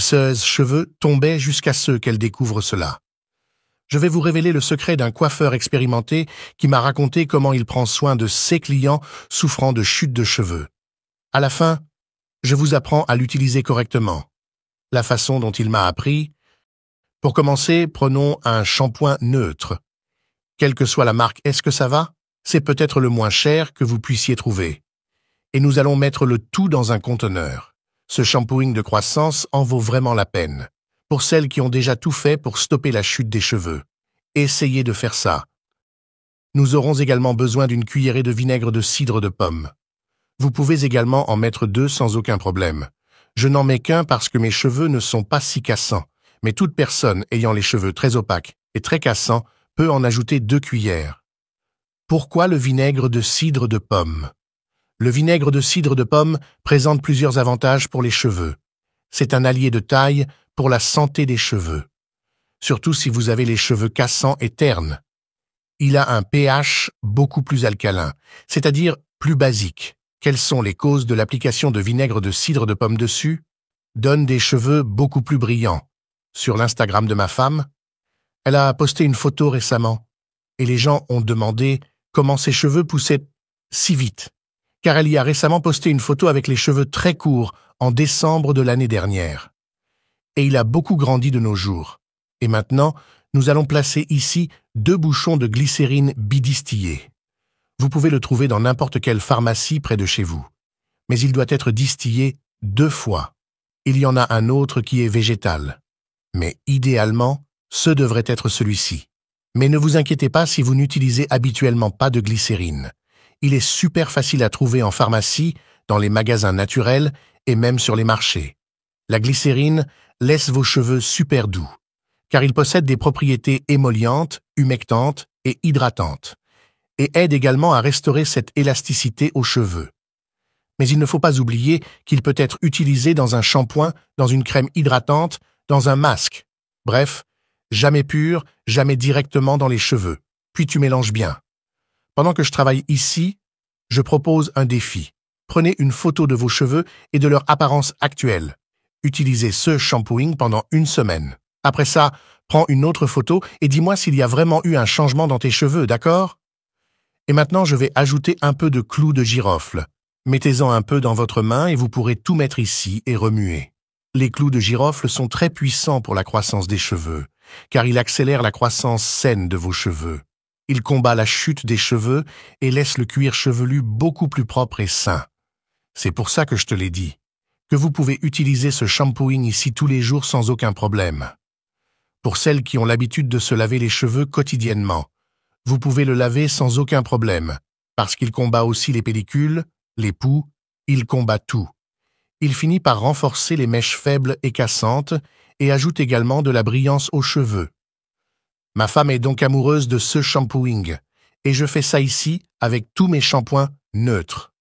Ses cheveux tombaient jusqu'à ce qu'elle découvre cela. Je vais vous révéler le secret d'un coiffeur expérimenté qui m'a raconté comment il prend soin de ses clients souffrant de chute de cheveux. À la fin, je vous apprends à l'utiliser correctement. La façon dont il m'a appris. Pour commencer, prenons un shampoing neutre. Quelle que soit la marque, est-ce que ça va? C'est peut-être le moins cher que vous puissiez trouver. Et nous allons mettre le tout dans un conteneur. Ce shampooing de croissance en vaut vraiment la peine. Pour celles qui ont déjà tout fait pour stopper la chute des cheveux. Essayez de faire ça. Nous aurons également besoin d'une cuillerée de vinaigre de cidre de pomme. Vous pouvez également en mettre 2 sans aucun problème. Je n'en mets qu'un parce que mes cheveux ne sont pas si cassants, mais toute personne ayant les cheveux très opaques et très cassants peut en ajouter 2 cuillères. Pourquoi le vinaigre de cidre de pomme? Le vinaigre de cidre de pomme présente plusieurs avantages pour les cheveux. C'est un allié de taille pour la santé des cheveux, surtout si vous avez les cheveux cassants et ternes. Il a un pH beaucoup plus alcalin, c'est-à-dire plus basique. Quelles sont les causes de l'application de vinaigre de cidre de pomme dessus? Donne des cheveux beaucoup plus brillants. Sur l'Instagram de ma femme, elle a posté une photo récemment, et les gens ont demandé comment ses cheveux poussaient si vite, car elle y a récemment posté une photo avec les cheveux très courts en décembre de l'année dernière. Et il a beaucoup grandi de nos jours. Et maintenant, nous allons placer ici 2 bouchons de glycérine bidistillée. Vous pouvez le trouver dans n'importe quelle pharmacie près de chez vous. Mais il doit être distillé 2 fois. Il y en a un autre qui est végétal. Mais idéalement, ce devrait être celui-ci. Mais ne vous inquiétez pas si vous n'utilisez habituellement pas de glycérine. Il est super facile à trouver en pharmacie, dans les magasins naturels et même sur les marchés. La glycérine laisse vos cheveux super doux, car il possède des propriétés émollientes, humectantes et hydratantes, et aide également à restaurer cette élasticité aux cheveux. Mais il ne faut pas oublier qu'il peut être utilisé dans un shampoing, dans une crème hydratante, dans un masque. Bref, jamais pur, jamais directement dans les cheveux. Puis tu mélanges bien. Pendant que je travaille ici, je propose un défi. Prenez une photo de vos cheveux et de leur apparence actuelle. Utilisez ce shampooing pendant 1 semaine. Après ça, prends une autre photo et dis-moi s'il y a vraiment eu un changement dans tes cheveux, d'accord? Et maintenant, je vais ajouter un peu de clous de girofle. Mettez-en un peu dans votre main et vous pourrez tout mettre ici et remuer. Les clous de girofle sont très puissants pour la croissance des cheveux, car il accélère la croissance saine de vos cheveux. Il combat la chute des cheveux et laisse le cuir chevelu beaucoup plus propre et sain. C'est pour ça que je te l'ai dit, que vous pouvez utiliser ce shampooing ici tous les jours sans aucun problème. Pour celles qui ont l'habitude de se laver les cheveux quotidiennement, vous pouvez le laver sans aucun problème, parce qu'il combat aussi les pellicules, les poux, il combat tout. Il finit par renforcer les mèches faibles et cassantes et ajoute également de la brillance aux cheveux. Ma femme est donc amoureuse de ce shampooing, et je fais ça ici avec tous mes shampoings neutres.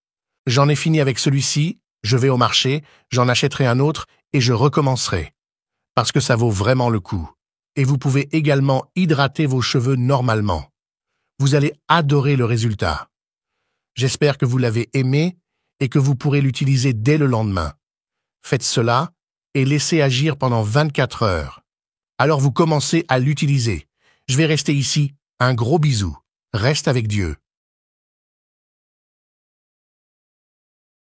J'en ai fini avec celui-ci, je vais au marché, j'en achèterai un autre et je recommencerai. Parce que ça vaut vraiment le coup. Et vous pouvez également hydrater vos cheveux normalement. Vous allez adorer le résultat. J'espère que vous l'avez aimé et que vous pourrez l'utiliser dès le lendemain. Faites cela et laissez agir pendant 24 heures. Alors vous commencez à l'utiliser. Je vais rester ici. Un gros bisou. Reste avec Dieu.